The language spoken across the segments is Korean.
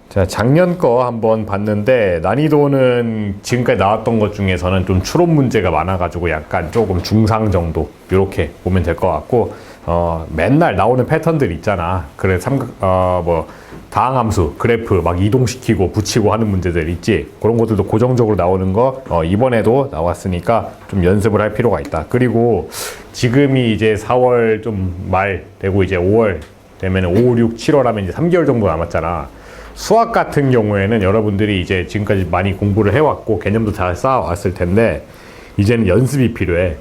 자, 작년 거 한번 봤는데 난이도는 지금까지 나왔던 것 중에서는 좀 추론 문제가 많아가지고 약간 조금 중상 정도 이렇게 보면 될 것 같고, 맨날 나오는 패턴들 있잖아. 그래 다항함수 그래프 막 이동시키고 붙이고 하는 문제들 있지. 그런 것들도 고정적으로 나오는 거 이번에도 나왔으니까 좀 연습을 할 필요가 있다. 그리고 지금이 이제 4월 좀 말 되고 이제 5월 되면 5, 6, 7월 하면 이제 3개월 정도 남았잖아. 수학 같은 경우에는 여러분들이 이제 지금까지 많이 공부를 해왔고 개념도 잘 쌓아왔을 텐데 이제는 연습이 필요해.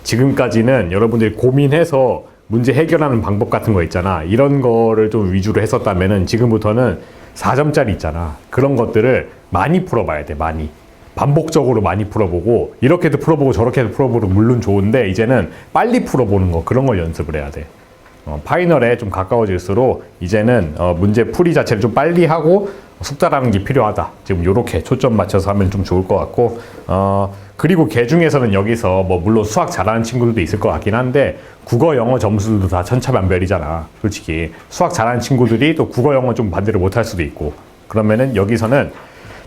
지금까지는 여러분들이 고민해서 문제 해결하는 방법 같은 거 있잖아. 이런 거를 좀 위주로 했었다면은 지금부터는 4점짜리 있잖아. 그런 것들을 많이 풀어봐야 돼. 많이. 반복적으로 많이 풀어보고 이렇게도 풀어보고 저렇게도 풀어보고 물론 좋은데 이제는 빨리 풀어보는 거 그런 걸 연습을 해야 돼. 파이널에 좀 가까워질수록 이제는 문제 풀이 자체를 좀 빨리 하고 숙달하는 게 필요하다. 지금 요렇게 초점 맞춰서 하면 좀 좋을 것 같고, 그리고 걔 중에서는 여기서 뭐 물론 수학 잘하는 친구들도 있을 것 같긴 한데 국어 영어 점수들도 다 천차만별이잖아. 솔직히 수학 잘하는 친구들이 또 국어 영어 좀 반대로 못할 수도 있고, 그러면은 여기서는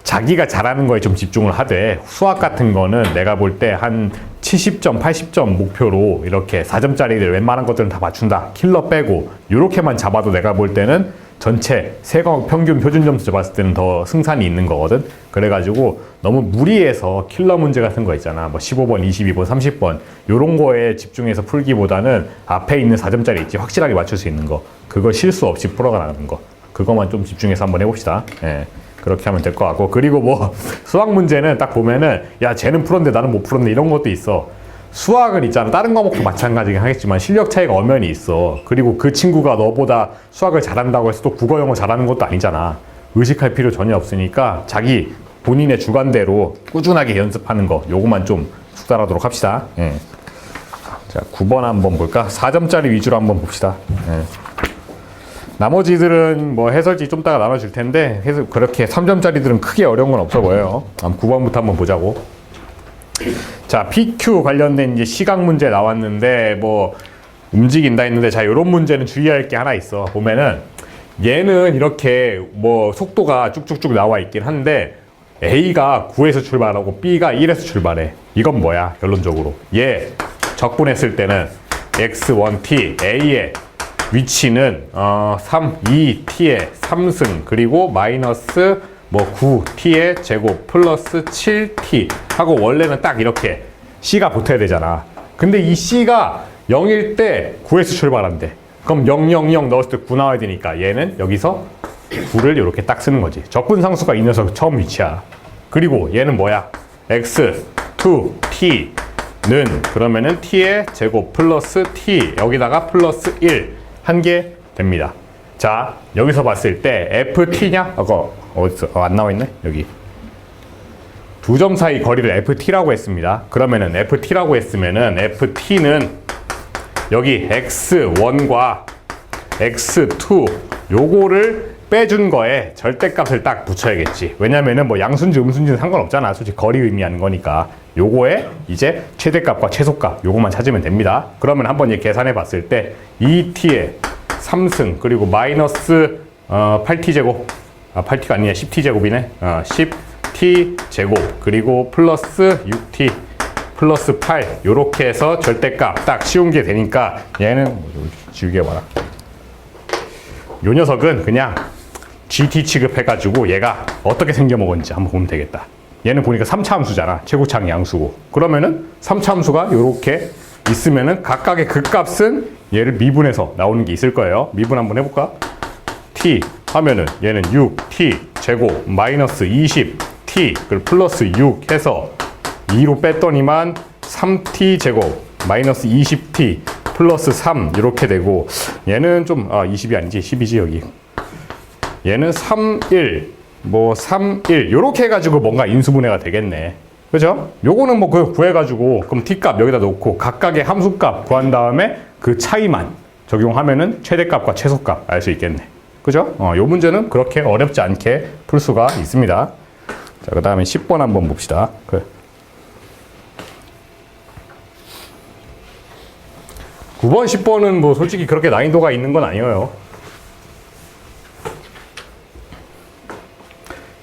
자기가 잘하는 거에 좀 집중을 하되 수학 같은 거는 내가 볼 때 한 70점, 80점 목표로 이렇게 4점짜리들 웬만한 것들은 다 맞춘다. 킬러 빼고 이렇게만 잡아도 내가 볼 때는 전체 세과목 평균 표준 점수 잡았을 때는 더 승산이 있는 거거든. 그래가지고 너무 무리해서 킬러 문제 같은 거 있잖아. 뭐 15번, 22번, 30번 요런 거에 집중해서 풀기보다는 앞에 있는 4점짜리 있지. 확실하게 맞출 수 있는 거. 그거 실수 없이 풀어가는 거. 그거만 좀 집중해서 한번 해봅시다. 예. 그렇게 하면 될 것 같고, 그리고 뭐 수학 문제는 딱 보면은 야 쟤는 풀었는데 나는 못 풀었네 이런 것도 있어. 수학은 있잖아. 다른 과목도 마찬가지긴 하겠지만 실력 차이가 엄연히 있어. 그리고 그 친구가 너보다 수학을 잘한다고 해서 또 국어 영어 잘하는 것도 아니잖아. 의식할 필요 전혀 없으니까 자기 본인의 주관대로 꾸준하게 연습하는 거 요거만 좀 숙달하도록 합시다. 예. 자, 9번 한번 볼까? 4점짜리 위주로 한번 봅시다. 예. 나머지들은 뭐 해설지 좀 따가 나눠줄 텐데 그렇게 3점짜리들은 크게 어려운 건 없어 보여요. 9번부터 한번 보자고. 자, PQ 관련된 이제 시각 문제 나왔는데 뭐 움직인다 했는데, 자, 요런 문제는 주의할 게 하나 있어. 보면은 얘는 이렇게 뭐 속도가 쭉쭉쭉 나와 있긴 한데 A가 9에서 출발하고 B가 1에서 출발해. 이건 뭐야? 결론적으로 얘 적분했을 때는 x1t A의 위치는 3, 2t의 3승 그리고 마이너스 뭐 9t의 제곱 플러스 7t 하고 원래는 딱 이렇게 C가 붙어야 되잖아. 근데 이 C가 0일 때 9에서 출발한대. 그럼 0, 0, 0 넣었을 때 9 나와야 되니까 얘는 여기서 9를 이렇게 딱 쓰는 거지. 적분상수가 이 녀석 처음 위치야. 그리고 얘는 뭐야? x, 2t는 그러면은 t의 제곱 플러스 t 여기다가 플러스 1 한 개 됩니다. 자, 여기서 봤을 때 ft냐? 어딨어? 안 나와 있네? 여기. 두 점 사이 거리를 ft라고 했습니다. 그러면은 ft라고 했으면은 ft는 여기 x1과 x2 요거를 빼준 거에 절대값을 딱 붙여야겠지. 왜냐면은 뭐 양수인지 음수인지는 상관없잖아. 솔직히 거리 의미하는 거니까. 요거에 이제 최대값과 최소값 요것만 찾으면 됩니다. 그러면 한번 얘 계산해 봤을 때 2t의 3승 그리고 마이너스 8t 제곱 8t가 아니냐 10t 제곱이네. 10t 제곱 그리고 플러스 6t 플러스 8 요렇게 해서 절대값 딱 쉬운 게 되니까 얘는 뭐 지우개 봐라. 요 녀석은 그냥 GT 취급해가지고 얘가 어떻게 생겨먹었는지 한번 보면 되겠다. 얘는 보니까 3차 함수잖아. 최고차항 양수고. 그러면은 3차 함수가 요렇게 있으면은 각각의 극값은 얘를 미분해서 나오는 게 있을 거예요. 미분 한번 해볼까? t 하면은 얘는 6t 제곱 마이너스 20t 그리고 플러스 6 해서 2로 뺐더니만 3t 제곱 마이너스 20t 플러스 3 이렇게 되고, 얘는 좀 20이 아니지 10이지 여기. 얘는 3, 1 뭐 3, 1 요렇게 해가지고 뭔가 인수분해가 되겠네. 그죠? 요거는 뭐 구해가지고 그럼 t값 여기다 놓고 각각의 함수값 구한 다음에 그 차이만 적용하면은 최대값과 최소값 알 수 있겠네. 그죠? 요 문제는 그렇게 어렵지 않게 풀 수가 있습니다. 자, 그 다음에 10번 한번 봅시다. 9번, 10번은 뭐 솔직히 그렇게 난이도가 있는 건 아니에요.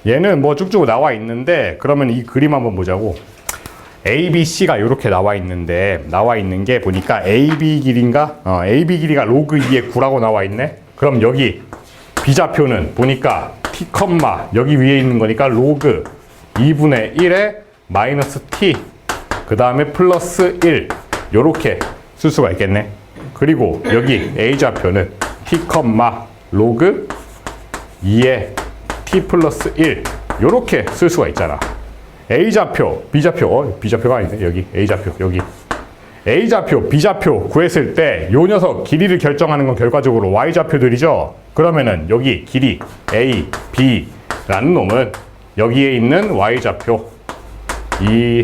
얘는 뭐 쭉쭉 나와 있는데 그러면 이 그림 한번 보자고. A, B, C가 이렇게 나와 있는데 나와 있는 게 보니까 AB 길이인가? AB 길이가 로그 2의 9라고 나와 있네. 그럼 여기 B좌표는 보니까 T, 여기 위에 있는 거니까 로그 2분의 1에 마이너스 T 그 다음에 플러스 1 요렇게 쓸 수가 있겠네. 그리고 여기 A좌표는 T, 로그 2에 T 플러스 1 요렇게 쓸 수가 있잖아. A좌표, B좌표, B좌표가 아니네. 여기 A좌표, 여기 A좌표, B좌표 구했을 때 요 녀석 길이를 결정하는 건 결과적으로 Y좌표들이죠. 그러면은 여기 길이 A, B라는 놈은 여기에 있는 Y좌표 2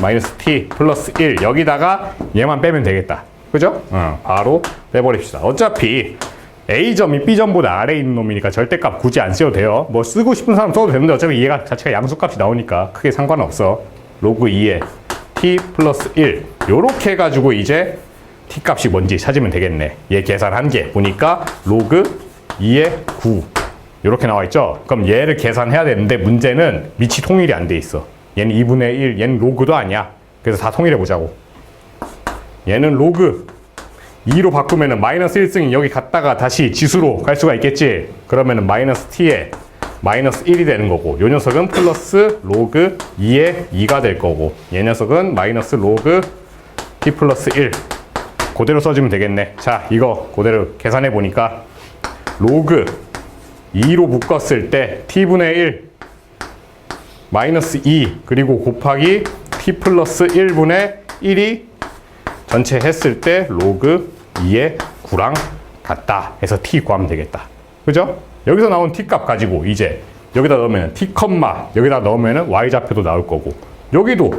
마이너스 T 플러스 1 여기다가 얘만 빼면 되겠다. 그죠? 바로 빼버립시다. 어차피 A점이 B점보다 아래에 있는 놈이니까 절대값 굳이 안 써도 돼요. 뭐 쓰고 싶은 사람 써도 되는데 어차피 얘가 자체가 양수값이 나오니까 크게 상관없어. 로그 2에 T 플러스 1 요렇게 해가지고 이제 T 값이 뭔지 찾으면 되겠네. 얘 계산한 게 보니까 로그 2에 9 요렇게 나와 있죠. 그럼 얘를 계산해야 되는데 문제는 밑이 통일이 안 돼 있어. 얘는 2분의 1, 얘는 로그도 아니야. 그래서 다 통일해 보자고. 얘는 로그 2로 바꾸면은 마이너스 1승이 여기 갔다가 다시 지수로 갈 수가 있겠지. 그러면은 마이너스 t에 마이너스 1이 되는 거고, 요 녀석은 플러스 로그 2에 2가 될 거고, 얘 녀석은 마이너스 로그 t 플러스 1 그대로 써주면 되겠네. 자, 이거 그대로 계산해 보니까 로그 2로 묶었을 때 t분의 1 마이너스 2 그리고 곱하기 t 플러스 1분의 1이 전체 했을 때 로그 2의 9랑 같다 해서 t 구하면 되겠다. 그죠? 여기서 나온 t 값 가지고 이제 여기다 넣으면 t, 여기다 넣으면 y좌표도 나올 거고, 여기도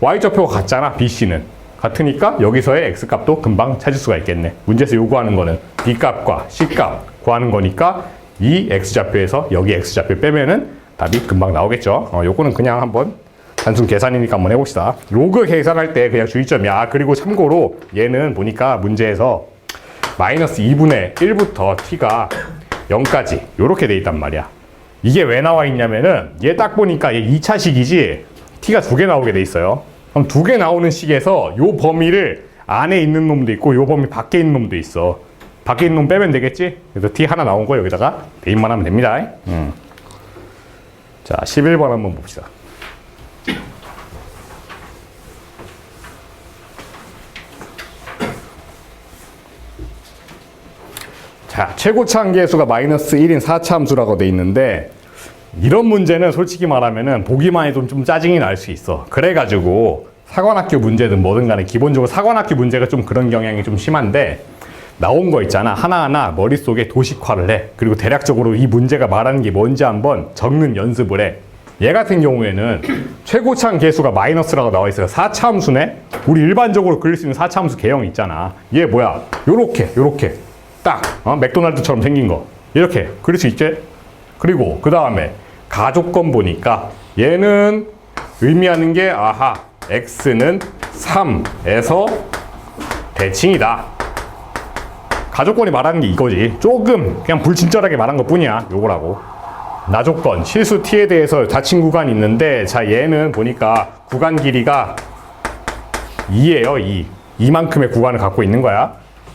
y좌표가 같잖아. bc는 같으니까 여기서의 x 값도 금방 찾을 수가 있겠네. 문제에서 요구하는 거는 b 값과 c 값 구하는 거니까 이 x좌표에서 여기 x좌표 빼면은 답이 금방 나오겠죠. 요거는 그냥 한번 단순 계산이니까 한번 해봅시다. 로그 계산할 때 그냥 주의점이야. 그리고 참고로 얘는 보니까 문제에서 마이너스 2분의 1부터 t가 0까지 요렇게 돼 있단 말이야. 이게 왜 나와 있냐면은 얘 딱 보니까 얘 2차식이지 t가 2개 나오게 돼 있어요. 그럼 2개 나오는 식에서 요 범위를 안에 있는 놈도 있고 요 범위 밖에 있는 놈도 있어. 밖에 있는 놈 빼면 되겠지? 그래서 t 하나 나온 거 여기다가 대입만 하면 됩니다. 자, 11번 한번 봅시다. 자, 최고차 함계수가 마이너스 1인 4차 함수라고 돼 있는데, 이런 문제는 솔직히 말하면은 보기만 해도 좀 짜증이 날 수 있어. 그래가지고 사관학교 문제든 뭐든 간에 기본적으로 사관학교 문제가 좀 그런 경향이 좀 심한데, 나온 거 있잖아. 하나하나 머릿속에 도식화를 해. 그리고 대략적으로 이 문제가 말하는 게 뭔지 한번 적는 연습을 해. 얘 같은 경우에는 최고차 계수가 마이너스라고 나와 있어요. 4차 함수네? 우리 일반적으로 그릴 수 있는 4차 함수 개형 있잖아. 얘 뭐야? 요렇게 딱 맥도날드처럼 생긴 거 이렇게 그릴 수 있지? 그리고 그 다음에 가족권 보니까 얘는 의미하는 게 x는 3에서 대칭이다. 가족권이 말하는 게 이거지. 조금 그냥 불친절하게 말한 것 뿐이야. 요거라고. 나조건 실수 t에 대해서 자칭 구간이 있는데, 자, 얘는 보니까 구간 길이가 2예요. 2. 이만큼의 구간을 갖고 있는 거야.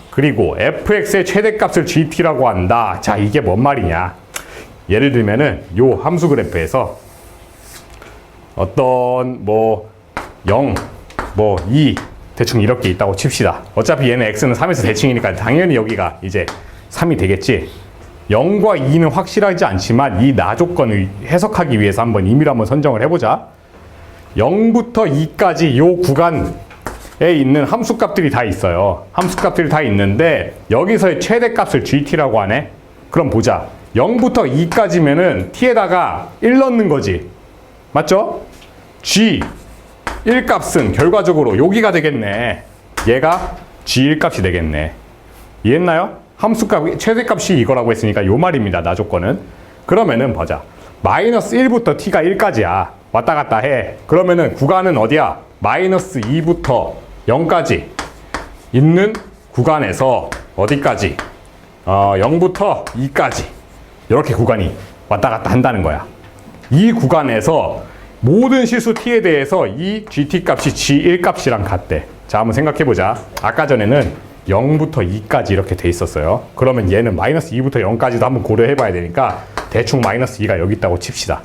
그리고 fx의 최대값을 gt라고 한다. 자, 이게 뭔 말이냐. 예를 들면은 요 함수 그래프에서 어떤 0, 2 대충 이렇게 있다고 칩시다. 어차피 얘는 x는 3에서 대칭이니까 당연히 여기가 이제 3이 되겠지. 0과 2는 확실하지 않지만 이 나조건을 해석하기 위해서 한번 임의로 한번 선정을 해보자. 0부터 2까지 요 구간에 있는 함수값들이 다 있어요. 함수값들이 다 있는데 여기서의 최대값을 gt라고 하네. 그럼 보자. 0부터 2까지면은 t에다가 1 넣는 거지. 맞죠? g 1값은 결과적으로 여기가 되겠네. 얘가 g 1값이 되겠네. 이해했나요? 함수값 최대값이 이거라고 했으니까 요 말입니다. 나조건은. 그러면은 보자. 마이너스 1부터 t가 1까지야. 왔다 갔다 해. 그러면은 구간은 어디야? 마이너스 2부터 0까지 있는 구간에서 어디까지? 0부터 2까지 이렇게 구간이 왔다 갔다 한다는 거야. 이 구간에서 모든 실수 t에 대해서 이 gt 값이 g1 값이랑 같대. 자, 한번 생각해보자. 아까 전에는 0부터 2까지 이렇게 돼 있었어요. 그러면 얘는 마이너스 2부터 0까지도 한번 고려해봐야 되니까 대충 마이너스 2가 여기 있다고 칩시다.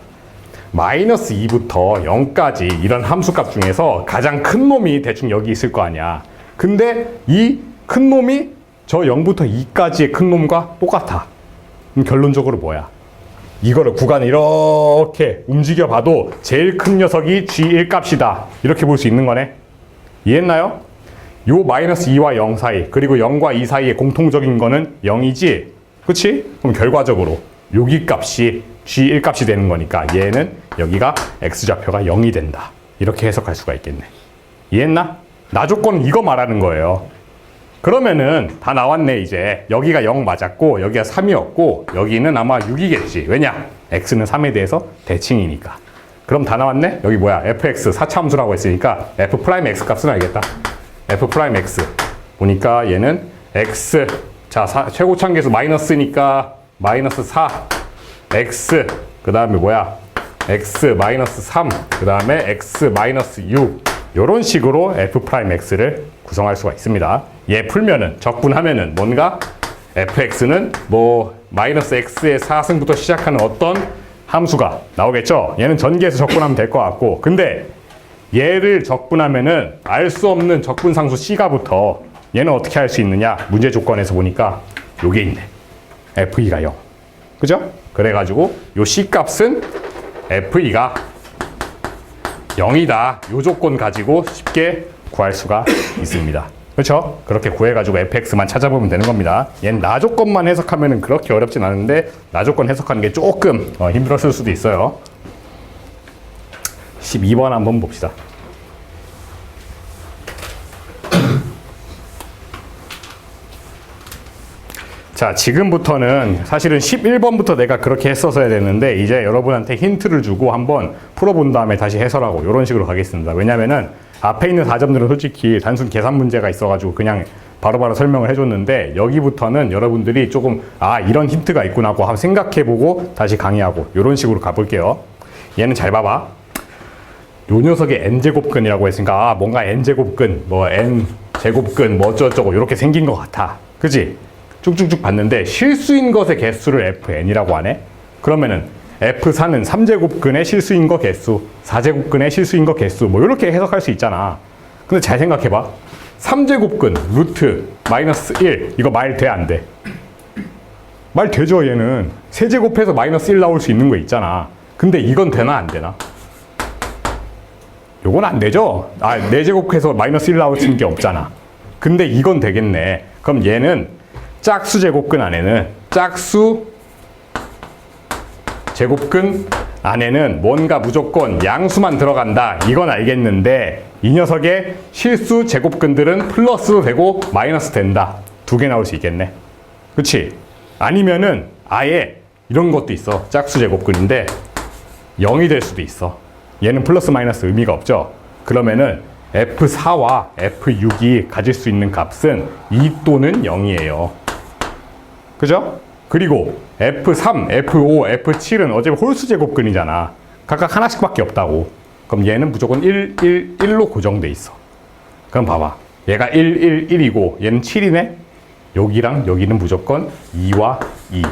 마이너스 2부터 0까지 이런 함수값 중에서 가장 큰 놈이 대충 여기 있을 거 아니야. 근데 이 큰 놈이 저 0부터 2까지의 큰 놈과 똑같아. 그럼 결론적으로 뭐야? 이거를 구간을 이렇게 움직여 봐도 제일 큰 녀석이 G1 값이다. 이렇게 볼 수 있는 거네. 이해했나요? 요 마이너스 2와 0 사이, 그리고 0과 2 사이의 공통적인 거는 0이지? 그치? 그럼 결과적으로 여기 값이 G1 값이 되는 거니까 얘는 여기가 X좌표가 0이 된다. 이렇게 해석할 수가 있겠네. 이해했나? 나 조건은 이거 말하는 거예요. 그러면은 다 나왔네. 이제 여기가 0 맞았고 여기가 3이었고 여기는 아마 6이겠지. 왜냐? X는 3에 대해서 대칭이니까. 그럼 다 나왔네? 여기 뭐야? fx 4차 함수라고 했으니까 f 프라임 x 값은 알겠다. f 프라임 x 보니까 얘는 x, 자 최고차계수 마이너스니까 마이너스 4 x, 그 다음에 뭐야? x 마이너스 3, 그 다음에 x 마이너스 6. 요런 식으로 f 프라임 x를 구성할 수가 있습니다. 얘 풀면은 적분하면은 뭔가 fx는 뭐 마이너스 x의 4승부터 시작하는 어떤 함수가 나오겠죠. 얘는 전개해서 적분하면 될 것 같고, 근데 얘를 적분하면은 알 수 없는 적분상수 c가부터 얘는 어떻게 할 수 있느냐? 문제 조건에서 보니까 요게 있네. f2가 0. 그죠? 그래가지고 요 c 값은 f2가 0이다. 요 조건 가지고 쉽게 구할 수가 있습니다. 그렇죠? 그렇게 구해가지고 fx만 찾아보면 되는 겁니다. 얘는 나 조건만 해석하면은 그렇게 어렵진 않은데 나 조건 해석하는 게 조금 힘들었을 수도 있어요. 12번 한번 봅시다. 자, 지금부터는 사실은 11번부터 내가 그렇게 했었어야 되는데 이제 여러분한테 힌트를 주고 한번 풀어본 다음에 다시 해설하고 이런 식으로 가겠습니다. 왜냐면은 앞에 있는 4점들은 솔직히 단순 계산 문제가 있어가지고 그냥 바로바로 설명을 해줬는데 여기부터는 여러분들이 조금 이런 힌트가 있구나 하고 한번 생각해보고 다시 강의하고 이런 식으로 가볼게요. 얘는 잘 봐봐. 요 녀석의 n제곱근이라고 했으니까 뭔가 n제곱근, 뭐 n제곱근, 뭐 어쩌고저쩌고 이렇게 생긴 것 같아. 그지? 쭉쭉쭉 봤는데 실수인 것의 개수를 fn이라고 하네? 그러면은 f4는 3제곱근의 실수인 거 개수, 4제곱근의 실수인 거 개수, 뭐 이렇게 해석할 수 있잖아. 근데 잘 생각해봐. 3제곱근 루트 마이너스 1 이거 말 돼 안 돼? 말 되죠. 얘는 세제곱해서 마이너스 1 나올 수 있는 거 있잖아. 근데 이건 되나 안 되나? 요건 안 되죠. 4제곱해서 마이너스 1 나올 수 있는 게 없잖아. 근데 이건 되겠네. 그럼 얘는 짝수 제곱근 안에는 짝수 제곱근 안에는 뭔가 무조건 양수만 들어간다. 이건 알겠는데 이 녀석의 실수 제곱근들은 플러스도 되고 마이너스 된다. 두 개 나올 수 있겠네. 그치? 아니면은 아예 이런 것도 있어. 짝수 제곱근인데 0이 될 수도 있어. 얘는 플러스 마이너스 의미가 없죠. 그러면은 F4와 F6이 가질 수 있는 값은 2 또는 0이에요. 그죠? 그리고 F3, F5, F7은 어차피 홀수 제곱근이잖아. 각각 하나씩밖에 없다고. 그럼 얘는 무조건 1, 1, 1로 고정돼 있어. 그럼 봐봐. 얘가 1, 1, 1이고 얘는 7이네? 여기랑 여기는 무조건 2와 2.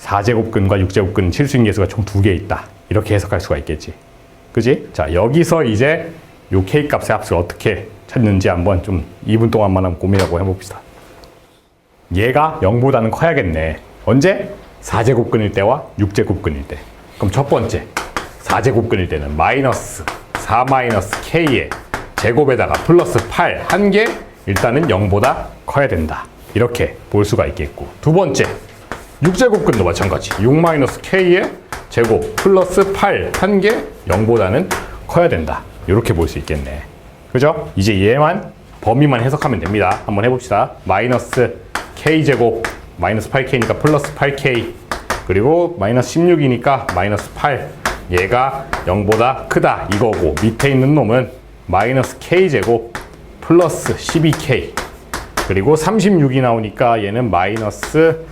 4제곱근과 6제곱근 실수인 개수가 총 2개 있다. 이렇게 해석할 수가 있겠지. 그지? 자, 여기서 이제 요 K 값의 합을 어떻게 찾는지 한번 좀 2분 동안만 한번 고민하고 해봅시다. 얘가 0보다는 커야겠네. 언제? 4제곱근일 때와 6제곱근일 때. 그럼 첫 번째 4제곱근일 때는 마이너스 4 마이너스 K의 제곱에다가 플러스 8 한 개 일단은 0보다 커야 된다. 이렇게 볼 수가 있겠고, 두 번째 6제곱근도 마찬가지. 6 마이너스 K의 제곱 플러스 8 한 개 0보다는 커야 된다. 이렇게 볼 수 있겠네. 그죠? 이제 얘만 범위만 해석하면 됩니다. 한번 해봅시다. 마이너스 K제곱 마이너스 8K니까 플러스 8K, 그리고 마이너스 16이니까 마이너스 8. 얘가 0보다 크다 이거고, 밑에 있는 놈은 마이너스 K제곱 플러스 12K, 그리고 36이 나오니까 얘는 마이너스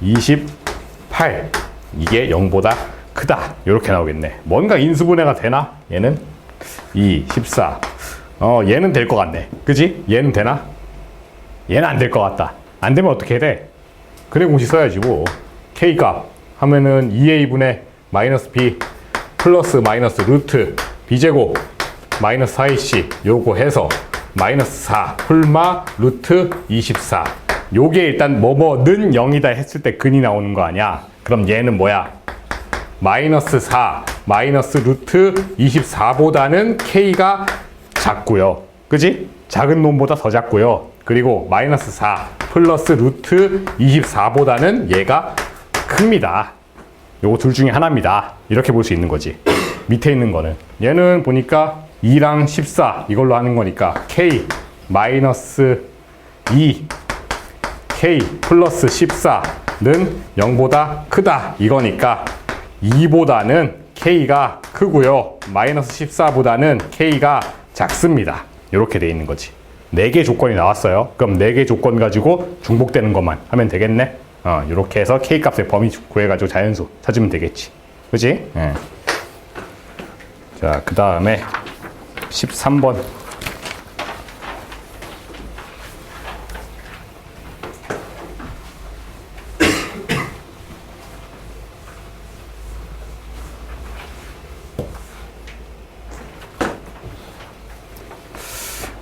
28. 이게 0보다 크다. 이렇게 나오겠네. 뭔가 인수분해가 되나? 얘는 2, 14. 얘는 될 것 같네. 그지? 얘는 되나? 얘는 안 될 것 같다. 안 되면 어떻게 해야 돼? 근해 공식 써야지 뭐. K값 하면은 2A분의 마이너스 B 플러스 마이너스 루트 B제곱 마이너스 4AC 요거 해서 마이너스 4 홀마 루트 24. 요게 일단 뭐뭐는 0이다 했을 때 근이 나오는 거 아니야? 그럼 얘는 뭐야? 마이너스 4 마이너스 루트 24보다는 K가 작고요. 그지? 작은 놈보다 더 작고요. 그리고 마이너스 4 플러스 루트 24보다는 얘가 큽니다. 요거 둘 중에 하나입니다. 이렇게 볼 수 있는 거지. 밑에 있는 거는 얘는 보니까 2랑 14 이걸로 하는 거니까 K 마이너스 2 K 플러스 14는 0보다 크다 이거니까 2보다는 K가 크고요. 마이너스 14보다는 K가 작습니다. 이렇게 돼 있는 거지. 4개 조건이 나왔어요. 그럼 4개 조건 가지고 중복되는 것만 하면 되겠네. 이렇게 해서 K값의 범위 구해가지고 자연수 찾으면 되겠지. 그지? 자, 그 다음에 13번.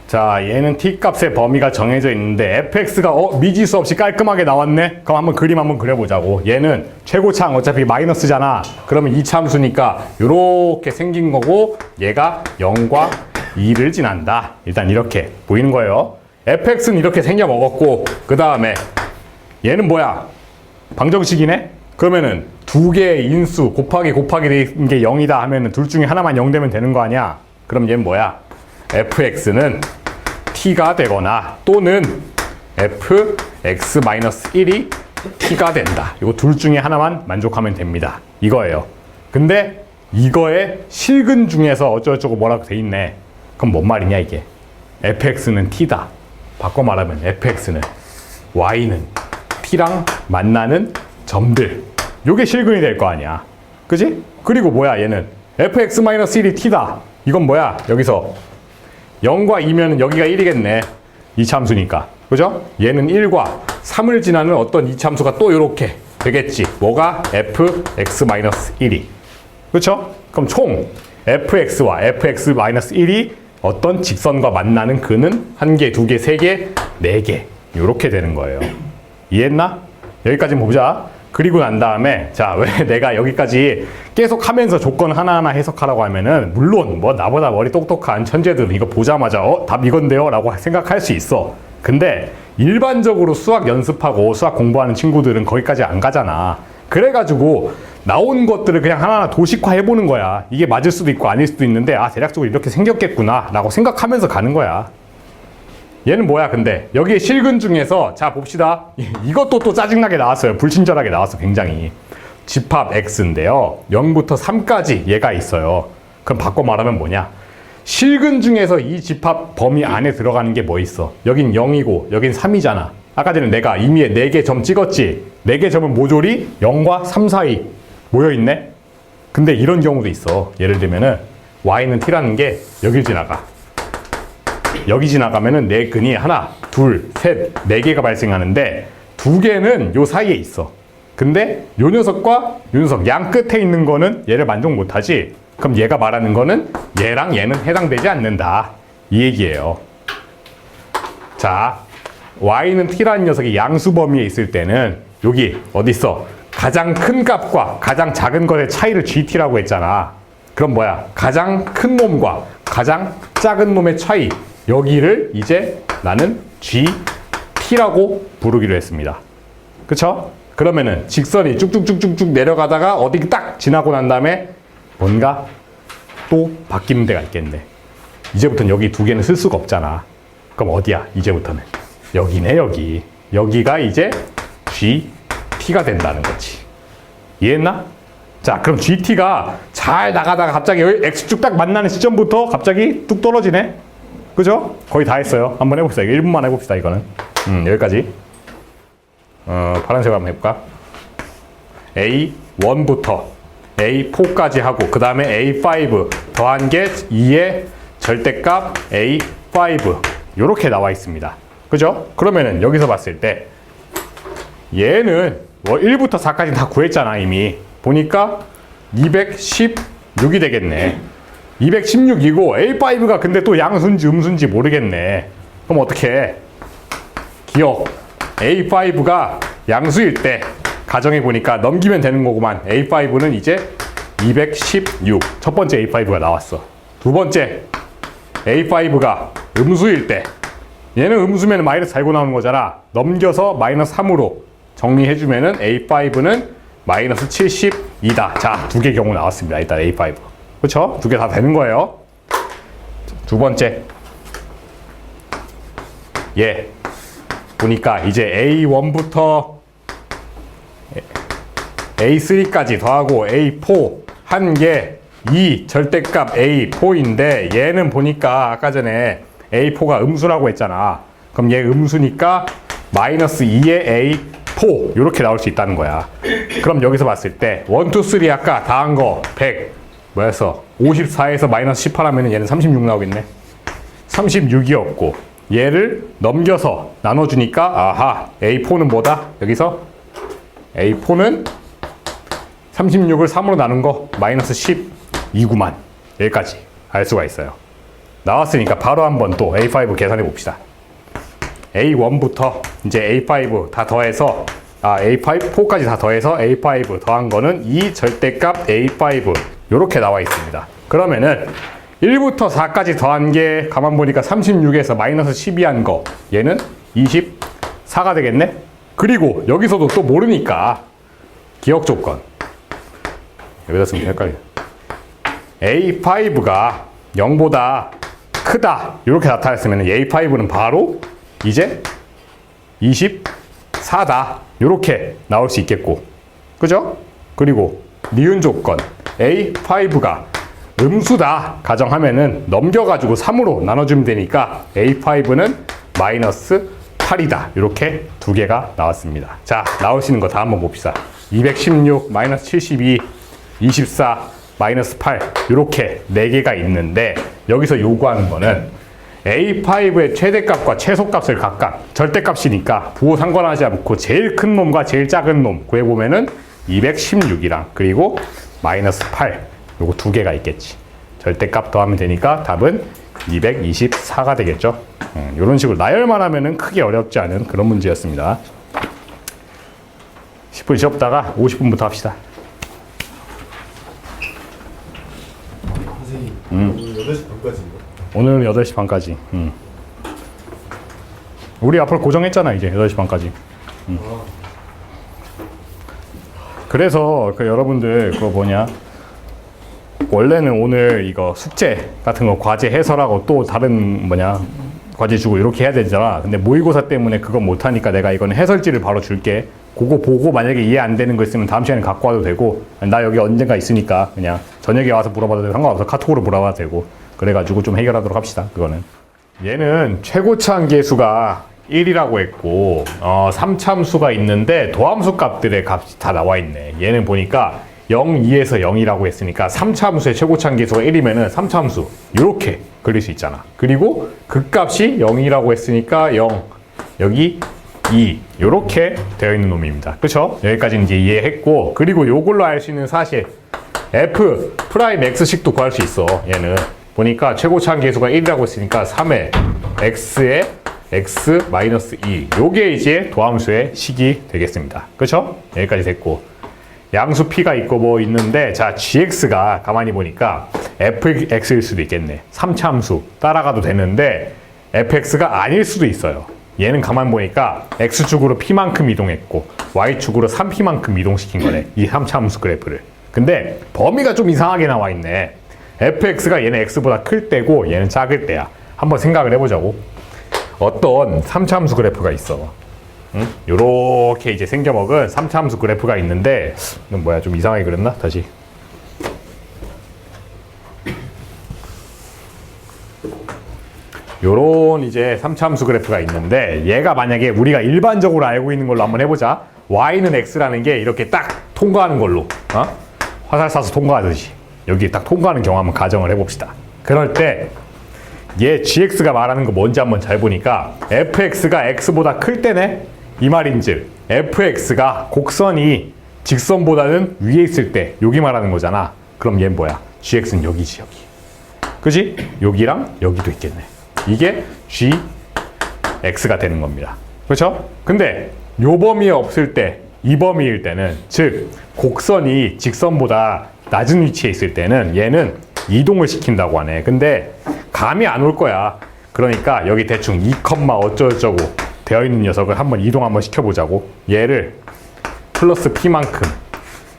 자, 얘는 t값의 범위가 정해져 있는데 fx가 미지수 없이 깔끔하게 나왔네? 그럼 한번 그림 한번 그려보자고. 얘는 최고차항 어차피 마이너스잖아. 그러면 이차함수니까 이렇게 생긴 거고 얘가 0과 2를 지난다. 일단 이렇게 보이는 거예요. fx는 이렇게 생겨 먹었고 그 다음에 얘는 뭐야? 방정식이네? 그러면은 두 개의 인수 곱하기 된 게 0이다 하면은 둘 중에 하나만 0 되면 되는 거 아니야? 그럼 얘는 뭐야? fx는 t가 되거나 또는 fx-1이 t가 된다. 이거 둘 중에 하나만 만족하면 됩니다. 이거예요. 근데 이거의 실근 중에서 어쩌고저쩌고 뭐라고 돼 있네. 그럼 뭔 말이냐 이게. fx는 t다. 바꿔 말하면 fx는 y는 t랑 만나는 점들. 요게 실근이 될 거 아니야. 그지? 그리고 뭐야 얘는 fx-1이 t다. 이건 뭐야? 여기서 0과 2면 여기가 1이겠네. 이차함수니까. 그죠? 얘는 1과 3을 지나는 어떤 이차함수가 또 이렇게 되겠지. 뭐가? fx-1이. 그렇죠? 그럼 총 fx와 fx-1이 어떤 직선과 만나는 근은 1개, 2개, 3개, 4개. 이렇게 되는 거예요. 이해했나? 여기까지 보자. 그리고 난 다음에 자, 왜 내가 여기까지 계속 하면서 조건 하나하나 해석하라고 하면은 물론 뭐 나보다 머리 똑똑한 천재들은 이거 보자마자 답 이건데요? 라고 생각할 수 있어. 근데 일반적으로 수학 연습하고 수학 공부하는 친구들은 거기까지 안 가잖아. 그래가지고 나온 것들을 그냥 하나하나 도식화 해보는 거야. 이게 맞을 수도 있고 아닐 수도 있는데 대략적으로 이렇게 생겼겠구나 라고 생각하면서 가는 거야. 얘는 뭐야 근데 여기에 실근 중에서 자 봅시다. 이것도 또 짜증나게 나왔어요. 불친절하게 나왔어. 굉장히. 집합 x인데요 0부터 3까지 얘가 있어요. 그럼 바꿔 말하면 뭐냐, 실근 중에서 이 집합 범위 안에 들어가는 게 뭐 있어. 여긴 0이고 여긴 3이잖아. 아까 전에 내가 이미 4개 점 찍었지. 4개 점은 모조리 0과 3 사이 모여있네. 근데 이런 경우도 있어. 예를 들면은 y는 t라는 게 여길 지나가. 여기 지나가면은 내 근이 하나, 둘, 셋, 4개가 발생하는데 2개는 요 사이에 있어. 근데 요 녀석과 요 녀석 양 끝에 있는 거는 얘를 만족 못하지. 그럼 얘가 말하는 거는 얘랑 얘는 해당되지 않는다. 이 얘기예요. 자, y는 t라는 녀석이 양수 범위에 있을 때는 여기 어디 있어? 가장 큰 값과 가장 작은 것의 차이를 gt라고 했잖아. 그럼 뭐야? 가장 큰 놈과 가장 작은 놈의 차이, 여기를 이제 나는 GT라고 부르기로 했습니다. 그쵸? 그러면은 직선이 쭉쭉쭉쭉쭉 내려가다가 어디 딱 지나고 난 다음에 뭔가 또 바뀌는 데가 있겠네. 이제부터는 여기 2개는 쓸 수가 없잖아. 그럼 어디야? 이제부터는 여기네. 여기가 이제 GT가 된다는 거지. 이해했나? 자, 그럼 GT가 잘 나가다가 갑자기 여기 X축 딱 만나는 시점부터 갑자기 뚝 떨어지네. 그죠? 거의 다 했어요. 한번 해봅시다. 이거 1분만 해봅시다. 이거는 여기까지. 파란색으로 한번 해볼까? A1부터 A4까지 하고 그 다음에 A5 더한 게 2의 절대값 A5 이렇게 나와 있습니다. 그죠? 그러면은 여기서 봤을 때 얘는 뭐 1부터 4까지 다 구했잖아. 이미 보니까 216이 되겠네. 216이고 A5가 근데 또 양수인지 음수인지 모르겠네. 그럼 어떻게 기억 A5가 양수일 때 가정해보니까 넘기면 되는 거구만. A5는 이제 216 첫 번째 A5가 나왔어. 두 번째 A5가 음수일 때 얘는 음수면 마이너스 달고 나오는 거잖아. 넘겨서 마이너스 3으로 정리해주면은 A5는 마이너스 72다. 자, 두 개 경우 나왔습니다. 일단 A5 그쵸? 두 개 다 되는 거예요. 두 번째 예 보니까 이제 A1부터 A3까지 더하고 A4 한 게 2 절대값 A4인데 얘는 보니까 아까 전에 A4가 음수라고 했잖아. 그럼 얘 음수니까 마이너스 2의 A4 이렇게 나올 수 있다는 거야. 그럼 여기서 봤을 때 1, 2, 3 아까 다 한 거 100 뭐였어? 54에서 마이너스 18 하면 얘는 36 나오겠네. 36이었고 얘를 넘겨서 나눠주니까 아하 A4는 뭐다? 여기서 A4는 36을 3으로 나눈 거 마이너스 12구만. 여기까지 알 수가 있어요. 나왔으니까 바로 한번 또 A5 계산해 봅시다. A1부터 이제 A5 다 더해서 A5, 4까지 다 더해서 A5 더한 거는 2 절대값 A5 요렇게 나와 있습니다. 그러면은 1부터 4까지 더한 게 가만 보니까 36에서 마이너스 12 한 거 얘는 24가 되겠네? 그리고 여기서도 또 모르니까 기억 조건 여기다 쓰면 헷갈려. A5가 0보다 크다 이렇게 나타냈으면 A5는 바로 이제 24다 이렇게 나올 수 있겠고 그죠? 그리고 니은 조건 A5가 음수다 가정하면은 넘겨가지고 3으로 나눠주면 되니까 A5는 마이너스 8이다 이렇게 두 개가 나왔습니다. 자 나올 수 있는 거 다 한번 봅시다. 216 마이너스 72 24 마이너스 8 이렇게 4개가 있는데 여기서 요구하는 거는 A5의 최대값과 최소값을 각각 절대값이니까 부호 상관하지 않고 제일 큰 놈과 제일 작은 놈 구해보면은 216이랑 그리고 마이너스 8 요거 두 개가 있겠지. 절대값 더하면 되니까 답은 224가 되겠죠. 이런 식으로 나열만 하면은 크게 어렵지 않은 그런 문제였습니다. 10분 쉬었다가 50분부터 합시다. 선생님, 오늘 8시 반까지인가? 오늘 8시 반까지. 우리 앞으로 고정했잖아, 이제 8시 반까지. 그래서 그 여러분들 그거 뭐냐? 원래는 오늘 이거 숙제 같은 거 과제 해설하고 또 다른 뭐냐? 과제 주고 이렇게 해야 되잖아. 근데 모의고사 때문에 그거 못 하니까 내가 이거는 해설지를 바로 줄게. 그거 보고 만약에 이해 안 되는 거 있으면 다음 시간에 갖고 와도 되고 나 여기 언젠가 있으니까 그냥 저녁에 와서 물어봐도 되고 상관없어. 카톡으로 물어봐도 되고 그래가지고 좀 해결하도록 합시다. 그거는 얘는 최고차항 계수가 1이라고 했고 3참수가 있는데 도함수 값들의 값이 다 나와 있네. 얘는 보니까 0, 2에서 0이라고 했으니까 3참수의 최고차항 계수가 1이면은 3참수 이렇게 그릴 수 있잖아. 그리고 그 값이 0이라고 했으니까 0 여기 2 이렇게 되어 있는 놈입니다. 그쵸? 여기까지 이제 이해했고 그리고 요걸로 알 수 있는 사실 f 프라임 x식도 구할 수 있어. 얘는 보니까 최고차항 계수가 1이라고 했으니까 3의 x의 x 마이너스 2 요게 이제 도함수의 식이 되겠습니다. 그쵸? 여기까지 됐고 양수 p가 있고 뭐 있는데 자 gx가 가만히 보니까 fx일 수도 있겠네. 3참수 따라가도 되는데 fx가 아닐 수도 있어요. 얘는 가만 보니까 x축으로 p만큼 이동했고 y축으로 3p만큼 이동시킨 거네. 이 3참수 그래프를. 근데 범위가 좀 이상하게 나와 있네. fx가 얘는 x보다 클 때고 얘는 작을 때야. 한번 생각을 해보자고. 어떤 3참수 그래프가 있어. 응? 요렇게 이제 생겨먹은 3참수 그래프가 있는데 이건 뭐야 좀 이상하게 그렸나? 다시 요런 이제 3참수 그래프가 있는데 얘가 만약에 우리가 일반적으로 알고 있는 걸로 한번 해보자. y는 x라는 게 이렇게 딱 통과하는 걸로 화살 쏴서 통과하듯이 여기 딱 통과하는 경우 한번 가정을 해봅시다. 그럴 때 얘 gx가 말하는 거 뭔지 한번 잘 보니까 fx가 x보다 클 때네 이 말인즉 fx가 곡선이 직선보다는 위에 있을 때 여기 말하는 거잖아. 그럼 얘는 뭐야? gx는 여기지 여기. 그지? 여기랑 여기도 있겠네. 이게 gx가 되는 겁니다. 그렇죠? 근데 요 범위에 없을 때 이 범위일 때는 즉 곡선이 직선보다 낮은 위치에 있을 때는 얘는 이동을 시킨다고 하네. 근데 감이 안 올 거야. 그러니까 여기 대충 2, 어쩌고저쩌고 되어 있는 녀석을 한번 이동 한번 시켜보자고. 얘를 플러스 p만큼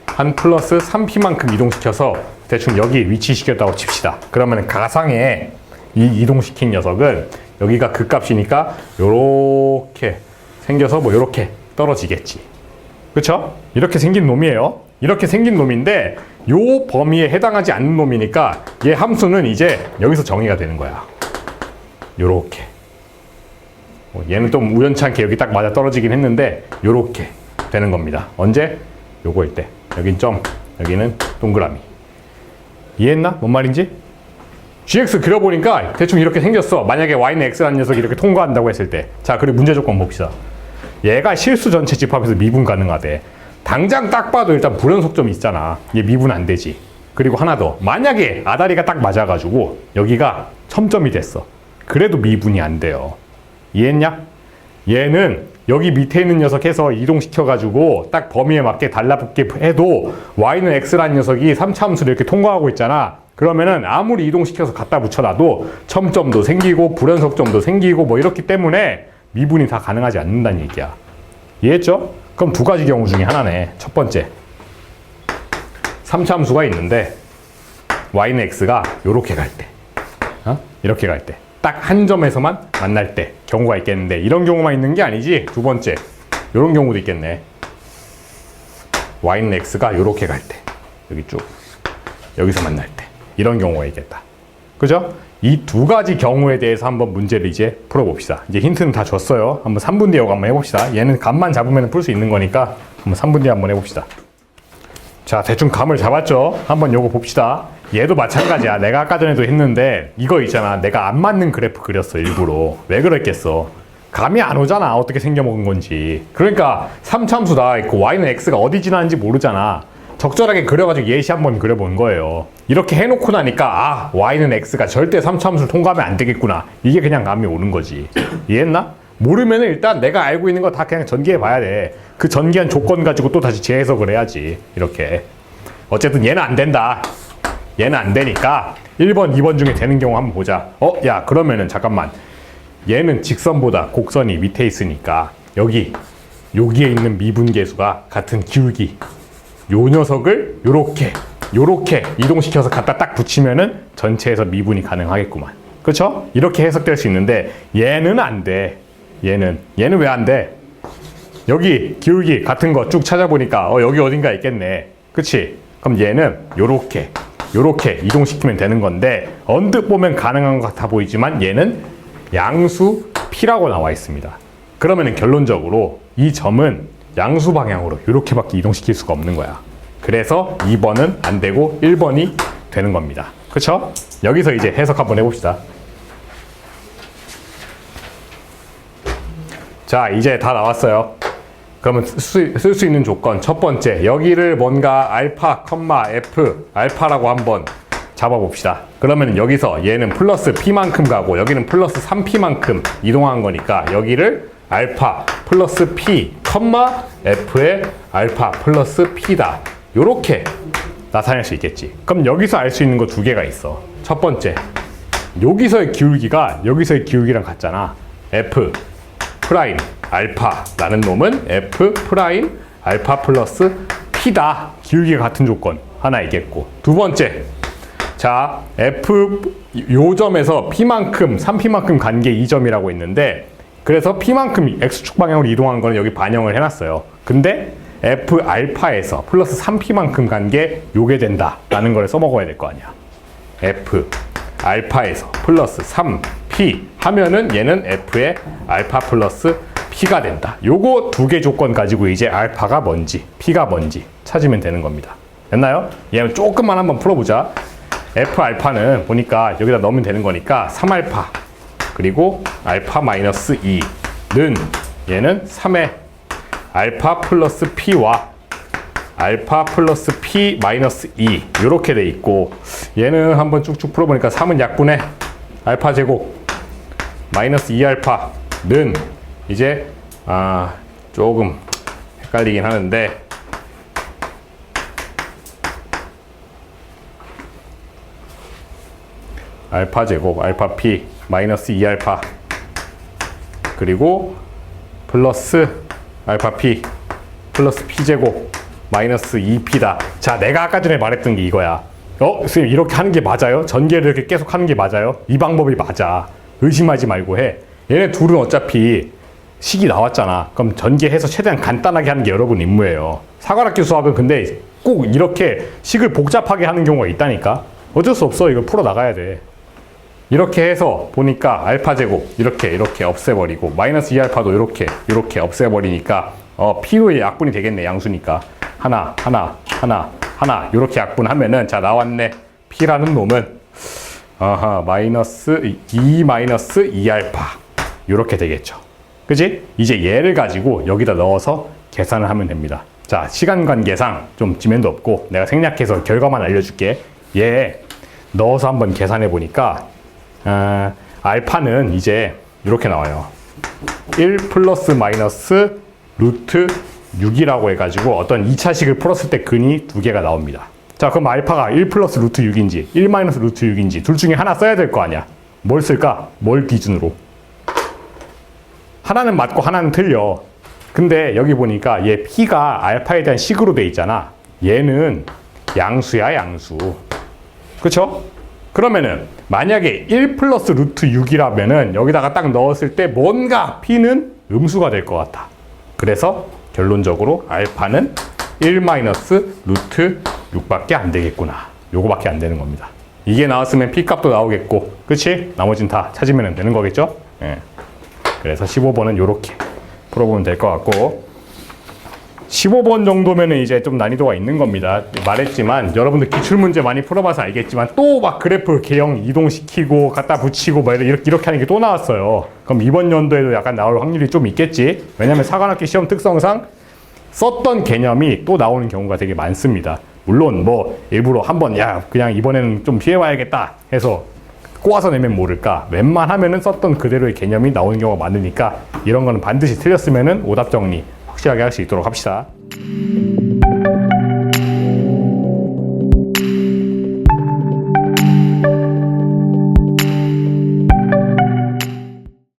한 플러스 3p만큼 이동시켜서 대충 여기 위치시켰다고 칩시다. 그러면 가상에 이 이동시킨 녀석은 여기가 극값이니까 요렇게 생겨서 뭐 요렇게 떨어지겠지. 그쵸? 이렇게 생긴 놈이에요. 이렇게 생긴 놈인데 요 범위에 해당하지 않는 놈이니까 얘 함수는 이제 여기서 정의가 되는 거야. 요렇게. 얘는 좀 우연찮게 여기 딱 맞아 떨어지긴 했는데 요렇게 되는 겁니다. 언제? 요거일 때. 여긴 점, 여기는 동그라미. 이해했나? 뭔 말인지? gx 그려보니까 대충 이렇게 생겼어. 만약에 y는 x라는 녀석이 이렇게 통과한다고 했을 때. 자, 그리고 문제 조건 봅시다. 얘가 실수 전체 집합에서 미분 가능하대. 당장 딱 봐도 일단 불연속점이 있잖아. 얘 미분 안 되지. 그리고 하나 더. 만약에 아다리가 딱 맞아가지고 여기가 첨점이 됐어. 그래도 미분이 안 돼요. 이해했냐? 얘는 여기 밑에 있는 녀석 해서 이동시켜가지고 딱 범위에 맞게 달라붙게 해도 y는 x라는 녀석이 3차 함수를 이렇게 통과하고 있잖아. 그러면은 아무리 이동시켜서 갖다 붙여놔도 첨점도 생기고 불연속점도 생기고 뭐 이렇기 때문에 미분이 다 가능하지 않는다는 얘기야. 이해했죠? 그럼 두 가지 경우 중에 하나네. 첫 번째, 3차 함수가 있는데 y는 x가 요렇게 갈 때, 이렇게 갈 때, 딱 한 점에서만 만날 때 경우가 있겠는데 이런 경우만 있는 게 아니지. 두 번째, 요런 경우도 있겠네. y는 x가 요렇게 갈 때, 여기 쭉 여기서 만날 때 이런 경우가 있겠다. 그죠? 이 두 가지 경우에 대해서 한번 문제를 이제 풀어봅시다. 이제 힌트는 다 줬어요. 한번 3분 뒤에 한번 해봅시다. 얘는 감만 잡으면 풀 수 있는 거니까 한번 3분 뒤에 한번 해봅시다. 자, 대충 감을 잡았죠? 한번 요거 봅시다. 얘도 마찬가지야. 내가 아까 전에도 했는데 이거 있잖아. 내가 안 맞는 그래프 그렸어, 일부러. 왜 그랬겠어? 감이 안 오잖아. 어떻게 생겨먹은 건지. 그러니까 3참수 나와 있고 y는 x가 어디 지나는지 모르잖아. 적절하게 그려가지고 예시 한번 그려본 거예요. 이렇게 해놓고 나니까 y는 x가 절대 3차함수를 통과하면 안 되겠구나. 이게 그냥 감이 오는 거지. 이해했나? 모르면 일단 내가 알고 있는 거 다 그냥 전개해 봐야 돼. 그 전개한 조건 가지고 또 다시 재해석을 해야지. 이렇게. 어쨌든 얘는 안 된다. 얘는 안 되니까 1번, 2번 중에 되는 경우 한번 보자. 야, 그러면은 잠깐만. 얘는 직선보다 곡선이 밑에 있으니까 여기에 있는 미분계수가 같은 기울기. 요 녀석을 요렇게 이동시켜서 갖다 딱 붙이면은 전체에서 미분이 가능하겠구만. 그쵸? 이렇게 해석될 수 있는데 얘는 안 돼. 얘는 왜 안 돼? 여기 기울기 같은 거 쭉 찾아보니까 여기 어딘가 있겠네. 그치? 그럼 얘는 요렇게 이동시키면 되는 건데 언뜻 보면 가능한 것 같아 보이지만 얘는 양수 p라고 나와 있습니다. 그러면은 결론적으로 이 점은 양수 방향으로 이렇게밖에 이동시킬 수가 없는 거야. 그래서 2번은 안 되고 1번이 되는 겁니다. 그쵸? 여기서 이제 해석 한번 해봅시다. 자, 이제 다 나왔어요. 그러면 쓸 수 있는 조건 첫 번째, 여기를 뭔가 알파, f, 알파라고 한번 잡아봅시다. 그러면 여기서 얘는 플러스 p만큼 가고 여기는 플러스 3p만큼 이동한 거니까 여기를 알파 플러스 p, f의 알파 플러스 p다. 요렇게 나타낼 수 있겠지. 그럼 여기서 알 수 있는 거 두 개가 있어. 첫 번째, 여기서의 기울기가 여기서의 기울기랑 같잖아. f 프라임 알파라는 놈은 f 프라임 알파 플러스 p다. 기울기가 같은 조건 하나 있겠고, 두 번째, 자 f 요 점에서 p만큼 3p만큼 간 게 이 점이라고 있는데, 그래서 p만큼 x축 방향으로 이동한 거는 여기 반영을 해놨어요. 근데 f 알파에서 플러스 3p만큼 간 게 요게 된다라는 걸 써먹어야 될 거 아니야. f 알파에서 플러스 3p 하면은 얘는 f의 알파 플러스 p가 된다. 요거 두 개 조건 가지고 이제 알파가 뭔지 p가 뭔지 찾으면 되는 겁니다. 됐나요? 얘는 조금만 한번 풀어보자. F 알파는 보니까 여기다 넣으면 되는 거니까 3알파 그리고 알파 마이너스 2는 얘는 3의 알파 플러스 P와 알파 플러스 P 마이너스 2 이렇게 돼 있고, 얘는 한번 쭉쭉 풀어보니까 3은 약분해 알파 제곱 마이너스 2알파는 이제 조금 헷갈리긴 하는데 알파 제곱 알파 P 마이너스 2알파 그리고 플러스 알파 P 플러스 P 제곱 마이너스 2P다. 자, 내가 아까 전에 말했던 게 이거야. 선생님 이렇게 하는 게 맞아요? 전개를 이렇게 계속 하는 게 맞아요? 이 방법이 맞아. 의심하지 말고 해. 얘네 둘은 어차피 식이 나왔잖아. 그럼 전개해서 최대한 간단하게 하는 게 여러분 임무예요. 사관학교 수학은 근데 꼭 이렇게 식을 복잡하게 하는 경우가 있다니까. 어쩔 수 없어. 이걸 풀어 나가야 돼. 이렇게 해서 보니까 알파 제곱 이렇게 없애버리고 마이너스 2알파도 이렇게 없애버리니까 P로의 약분이 되겠네. 양수니까 하나 이렇게 약분하면은 자 나왔네. P라는 놈은 마이너스 2알파 이렇게 되겠죠. 그지? 이제 얘를 가지고 여기다 넣어서 계산을 하면 됩니다. 자, 시간 관계상 좀 지면도 없고 내가 생략해서 결과만 알려줄게. 얘 넣어서 한번 계산해 보니까 알파는 이제 이렇게 나와요. 1 플러스 마이너스 루트 6이라고 해가지고 어떤 2차식을 풀었을 때 근이 두 개가 나옵니다. 자, 그럼 알파가 1 플러스 루트 6인지 1 마이너스 루트 6인지 둘 중에 하나 써야 될 거 아니야. 뭘 쓸까? 뭘 기준으로? 하나는 맞고 하나는 틀려. 근데 여기 보니까 얘 P가 알파에 대한 식으로 돼 있잖아. 얘는 양수야, 양수. 그쵸? 그러면은 만약에 1 플러스 루트 6이라면은 여기다가 딱 넣었을 때 뭔가 P는 음수가 될 것 같아. 그래서 결론적으로 알파는 1 마이너스 루트 6밖에 안 되겠구나. 요거밖에 안 되는 겁니다. 이게 나왔으면 P 값도 나오겠고, 그치? 나머진 다 찾으면 되는 거겠죠? 예. 그래서 15번은 요렇게 풀어보면 될 것 같고, 15번 정도면은 이제 좀 난이도가 있는 겁니다. 말했지만 여러분들 기출문제 많이 풀어봐서 알겠지만 또 막 그래프 개형 이동시키고 갖다 붙이고 뭐 이렇게 하는 게 또 나왔어요. 그럼 이번 연도에도 약간 나올 확률이 좀 있겠지. 왜냐면 사관학교 시험 특성상 썼던 개념이 또 나오는 경우가 되게 많습니다. 물론 뭐 일부러 한번 그냥 이번에는 좀 피해봐야겠다 해서 꼬아서 내면 모를까, 웬만하면은 썼던 그대로의 개념이 나오는 경우가 많으니까 이런 거는 반드시 틀렸으면은 오답 정리 확실하게 할 수 있도록 합시다.